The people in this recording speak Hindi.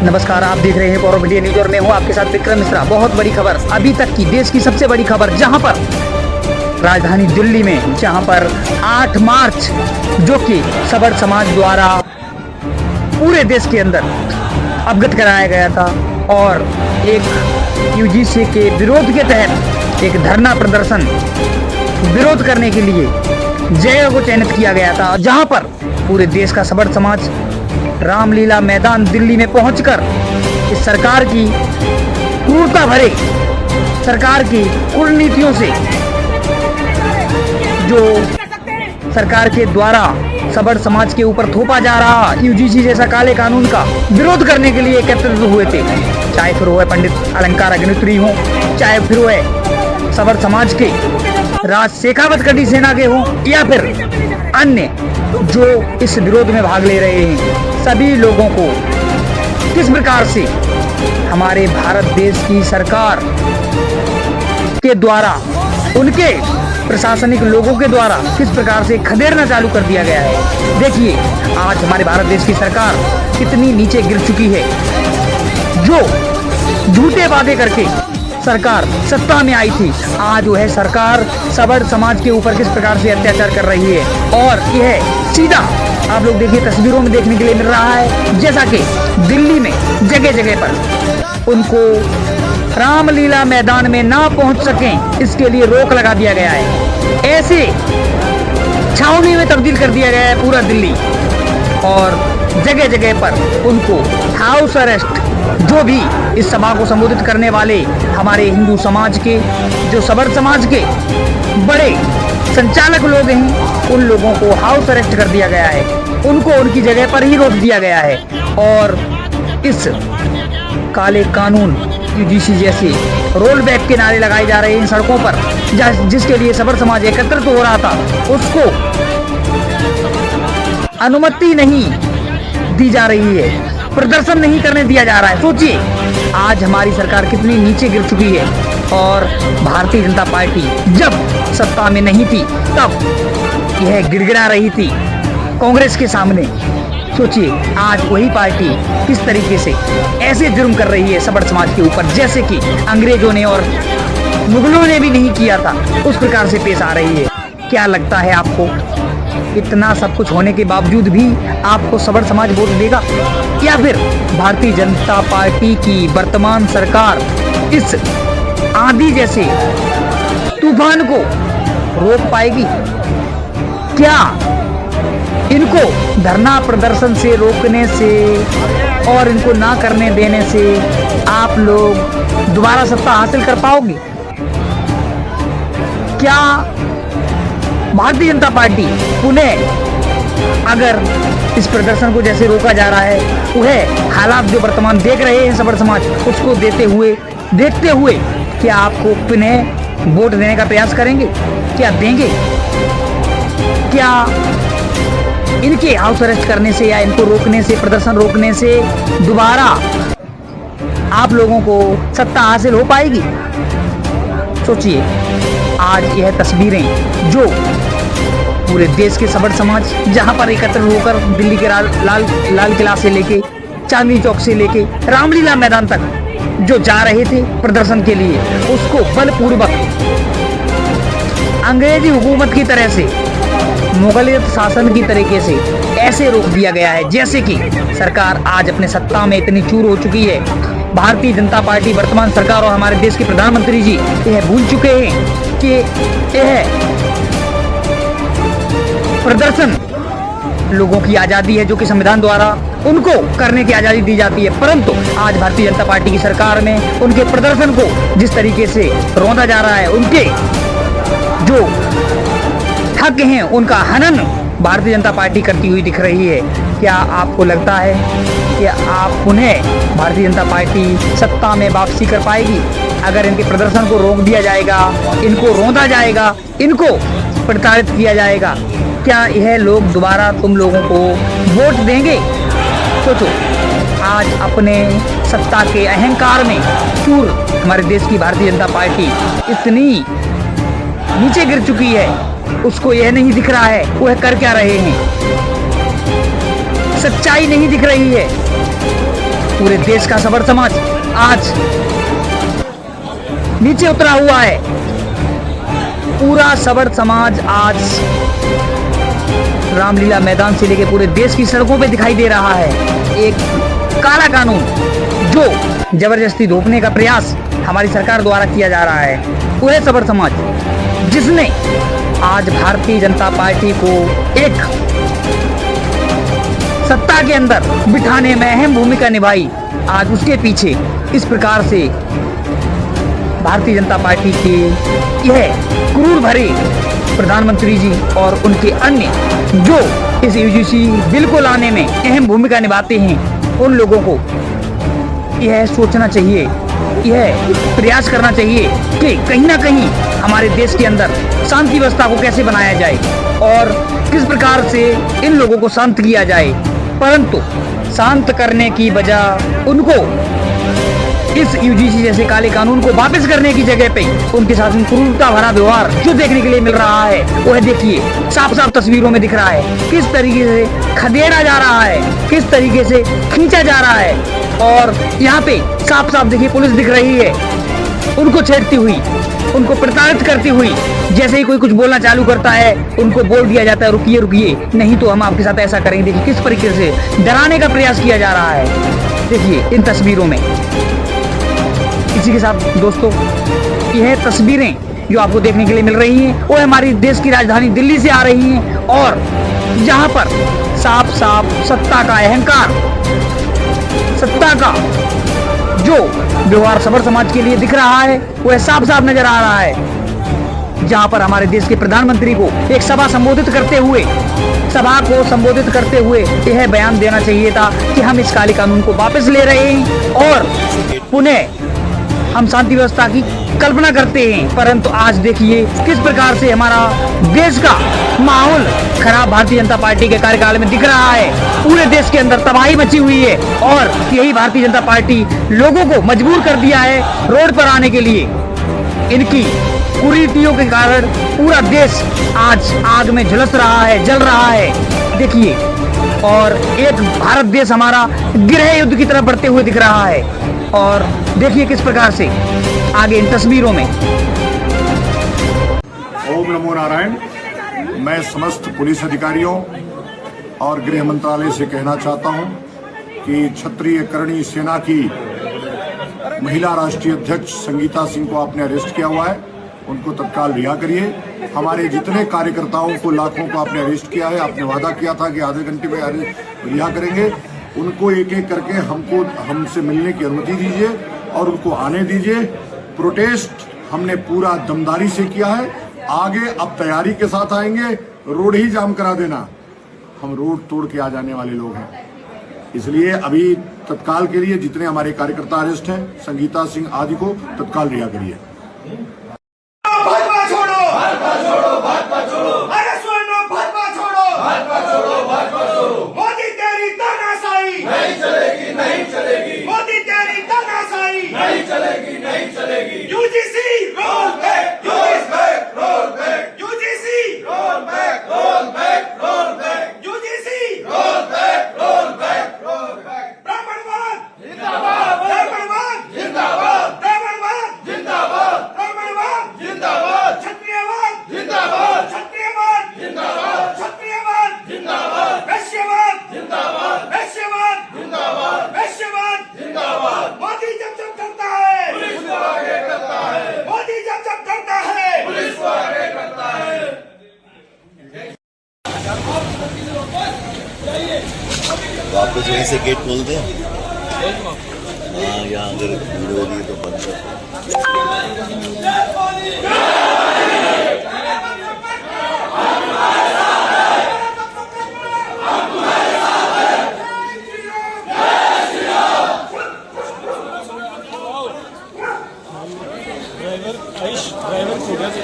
नमस्कार, आप देख रहे हैं पॉवर मीडिया न्यूज और मैं हूं आपके साथ विक्रम मिश्रा। बहुत बड़ी खबर, अभी तक की देश की सबसे बड़ी खबर, जहां पर राजधानी दिल्ली में जहां पर 8 मार्च जो कि सबर समाज द्वारा पूरे देश के अंदर अवगत कराया गया था और एक यूजीसी के विरोध के तहत एक धरना प्रदर्शन विरोध करने के लिए जगह को चयनित किया गया था, जहां पर पूरे देश का सबर समाज रामलीला मैदान दिल्ली में पहुंचकर इस सरकार की क्रूरता भरे सरकार की कूटनीतियों से, जो सरकार के द्वारा सबर समाज के ऊपर थोपा जा रहा यूजीसी जैसा काले कानून का विरोध करने के लिए एकत्रित हुए थे। चाहे फिर वह पंडित अलंकार अग्निहोत्री हो, चाहे फिर वह सबर समाज के राज शेखावत कटी सेना के हों या फिर अन्य जो इस विरोध में भाग ले रहे हैं, सभी लोगों को किस प्रकार से हमारे भारत देश की सरकार के द्वारा, उनके प्रशासनिक लोगों के द्वारा किस प्रकार से खदेड़ना चालू कर दिया गया है। देखिए आज हमारे भारत देश की सरकार कितनी नीचे गिर चुकी है। जो झूठे वादे करके सरकार सत्ता में आई थी, आज वह सरकार सबर समाज के ऊपर किस प्रकार से अत्याचार कर रही है। और यह सीधा आप लोग देखिए तस्वीरों में देखने के लिए मिल रहा है, जैसा कि दिल्ली में जगह जगह पर उनको रामलीला मैदान में ना पहुंच सकें, इसके लिए रोक लगा दिया गया है। ऐसे छावनी में तब्दील कर दिया गया है पूरा दिल्ली और जगह जगह पर उनको हाउस अरेस्ट, जो भी इस सभा को संबोधित करने वाले हमारे हिंदू समाज के, जो सबर समाज के बड़े संचालक लोग हैं, उन लोगों को हाउस अरेस्ट कर दिया गया है, उनको उनकी जगह पर ही रोक दिया गया है। और इस काले कानून यूजीसी जैसे रोल बैक के नारे लगाए जा रहे हैं सड़कों पर, जिसके लिए सबर समाज एकत्रित हो रहा था, उसको अनुमति नहीं दी जा रही है, प्रदर्शन नहीं करने दिया जा रहा है। सोचिए आज हमारी सरकार कितनी नीचे गिर चुकी है। और भारतीय जनता पार्टी जब सत्ता में नहीं थी तब यह गिड़गिड़ा रही थी कांग्रेस के सामने। सोचिए आज वही पार्टी किस तरीके से ऐसे जुर्म कर रही है सबर समाज के ऊपर, जैसे कि अंग्रेजों ने और मुगलों ने भी नहीं किया था, उस प्रकार से पेश आ रही है। क्या लगता है आपको, इतना सब कुछ होने के बावजूद भी आपको सबर समाज वोट देगा, या फिर भारतीय जनता पार्टी की वर्तमान सरकार इस आंधी जैसे तूफान को रोक पाएगी? क्या इनको धरना प्रदर्शन से रोकने से और इनको ना करने देने से आप लोग दोबारा सत्ता हासिल कर पाओगे? क्या भारतीय जनता पार्टी पुनः, अगर इस प्रदर्शन को जैसे रोका जा रहा है, वह हालात जो वर्तमान देख रहे हैं सबर समाज, उसको देखते हुए क्या आपको पुनः वोट देने का प्रयास करेंगे? क्या देंगे? क्या इनके हाउस अरेस्ट करने से या इनको रोकने से, प्रदर्शन रोकने से दोबारा आप लोगों को सत्ता हासिल हो पाएगी? सोचिए आज यह तस्वीरें जो पूरे देश के सबर समाज जहां पर एकत्रित होकर दिल्ली के लाल किला से लेके चांदनी चौक से लेके रामलीला मैदान तक जो जा रहे थे प्रदर्शन के लिए, उसको बलपूर्वक अंग्रेजी हुकूमत की तरह से, मुगलियत शासन की तरीके से ऐसे रोक दिया गया है, जैसे कि सरकार आज अपने सत्ता में इतनी चूर हो चुकी है। भारतीय जनता पार्टी वर्तमान सरकार और हमारे देश के प्रधानमंत्री जी यह भूल चुके हैं कि यह प्रदर्शन लोगों की आज़ादी है, जो कि संविधान द्वारा उनको करने की आज़ादी दी जाती है। परंतु आज भारतीय जनता पार्टी की सरकार में उनके प्रदर्शन को जिस तरीके से रौंदा जा रहा है, उनके जो हक हैं उनका हनन भारतीय जनता पार्टी करती हुई दिख रही है। क्या आपको लगता है कि आप पुनः भारतीय जनता पार्टी सत्ता में वापसी कर पाएगी? अगर इनके प्रदर्शन को रोक दिया जाएगा, इनको रौंदा जाएगा, इनको प्रताड़ित किया जाएगा, क्या यह लोग दोबारा तुम लोगों को वोट देंगे? सोचो आज अपने सत्ता के अहंकार में चूर हमारे देश की भारतीय जनता पार्टी इतनी नीचे गिर चुकी है, उसको यह नहीं दिख रहा है वह कर क्या रहे हैं, सच्चाई नहीं दिख रही है। पूरे देश का सबड़ समाज आज नीचे उतरा हुआ है। पूरा सबड़ समाज आज रामलीला मैदान से लेकर पूरे देश की सड़कों पे दिखाई दे रहा है। एक काला कानून जो जबरदस्ती रोकने का प्रयास हमारी सरकार द्वारा किया जा रहा है। पूरे सबड़ समाज जिसने आज भारतीय जनता पार्टी को एक सत्ता के अंदर बिठाने में अहम भूमिका निभाई, आज उसके पीछे इस प्रकार से भारतीय जनता पार्टी के यह क्रूर भरे प्रधानमंत्री जी और उनके अन्य जो इस यूजीसी बिल को लाने में अहम भूमिका निभाते हैं, उन लोगों को यह सोचना चाहिए, यह प्रयास करना चाहिए कि कहीं ना कहीं हमारे देश के अंदर शांति व्यवस्था को कैसे बनाया जाए और किस प्रकार से इन लोगों को शांत किया जाए। परंतु शांत करने की बजाय उनको इस यूजीसी जैसे काले कानून को वापस करने की जगह पे उनके साथ क्रूरता भरा व्यवहार जो देखने के लिए मिल रहा है, वह देखिए साफ साफ तस्वीरों में दिख रहा है। किस तरीके से खदेड़ा जा रहा है, किस तरीके से खींचा जा रहा है। और यहाँ पे साफ साफ देखिए पुलिस दिख रही है उनको छेड़ती हुई, उनको प्रताड़ित करती हुई। जैसे ही कोई कुछ बोलना चालू करता है उनको बोल दिया जाता है रुकिए रुकिए, नहीं तो हम आपके साथ ऐसा करेंगे। देखिए किस तरीके से डराने का प्रयास किया जा रहा है, देखिए इन तस्वीरों में। इसी के साथ दोस्तों, यह तस्वीरें जो आपको देखने के लिए मिल रही हैं वो हमारी देश की राजधानी दिल्ली से आ रही हैं और जहां पर साफ साफ सत्ता का अहंकार, सत्ता का जो व्यवहार सबड़ समाज के लिए दिख रहा है वह साफ साफ नजर आ रहा है। जहां पर हमारे देश के प्रधानमंत्री को एक सभा संबोधित करते हुए यह बयान देना चाहिए था कि हम इस काले कानून को वापस ले रहे हैं और पुनः हम शांति व्यवस्था की कल्पना करते हैं। परंतु आज देखिए किस प्रकार से हमारा देश का माहौल खराब भारतीय जनता पार्टी के कार्यकाल में दिख रहा है। पूरे देश के अंदर तबाही मची हुई है और यही भारतीय जनता पार्टी लोगों को मजबूर कर दिया है रोड पर आने के लिए। इनकी कुरीतियों के कारण पूरा देश आज आग में झुलस रहा है, जल रहा है। देखिए, और एक भारत देश हमारा गृह युद्ध की तरफ बढ़ते हुए दिख रहा है। और देखिए किस प्रकार से आगे इन तस्वीरों में। ओम नमो नारायण। मैं समस्त पुलिस अधिकारियों और गृह मंत्रालय से कहना चाहता हूं कि क्षत्रिय करणी सेना की महिला राष्ट्रीय अध्यक्ष संगीता सिंह को आपने अरेस्ट किया हुआ है, उनको तत्काल रिहा करिए। हमारे जितने कार्यकर्ताओं को, लाखों को आपने अरेस्ट किया है, आपने वादा किया था कि आधे घंटे में रिहा करेंगे, उनको एक एक करके हमसे मिलने की अनुमति दीजिए और उनको आने दीजिए। प्रोटेस्ट हमने पूरा दमदारी से किया है, आगे अब तैयारी के साथ आएंगे। रोड ही जाम करा देना, हम रोड तोड़ के आ जाने वाले लोग हैं। इसलिए अभी तत्काल के लिए जितने हमारे कार्यकर्ता अरेस्ट हैं, संगीता सिंह आदि को तत्काल रिहा करिए। भाजपा छोड़ो, भाजपा छोड़ो, भाजपा छोड़ो, अरे सुनो भाजपा छोड़ो, भाजपा छोड़ो, भाजपा छोड़ो। मोदी तेरी तानाशाही नहीं चलेगी, नहीं चलेगी। मोदी तेरी तानाशाही नहीं चलेगी, नहीं चलेगी। UGC roll back, roll back, roll back. UGC roll back, roll back, roll back. UGC roll back, roll back, roll back. ब्राह्मणवाद जिंदाबाद, ब्राह्मणवाद जिंदाबाद, ब्राह्मणवाद जिंदाबाद, ब्राह्मणवाद जिंदाबाद, क्षत्रियवाद जिंदाबाद, क्षत्रियवाद जिंदाबाद, क्षत्रियवाद जिंदाबाद, वैश्यवाद जिंदाबाद, वैश्यवाद जिंदाबाद, वैश्यवाद जिंदाबाद। मोदी जब जब करता है पुलिस को आगे करता है, मोदी जब जब करता है पुलिस को आगे करता है। वापस वहीं से गेट खोल दें। हाँ, यहाँ अगर भीड़ हो रही है तो बंद कर। ड्राइवर खो गया।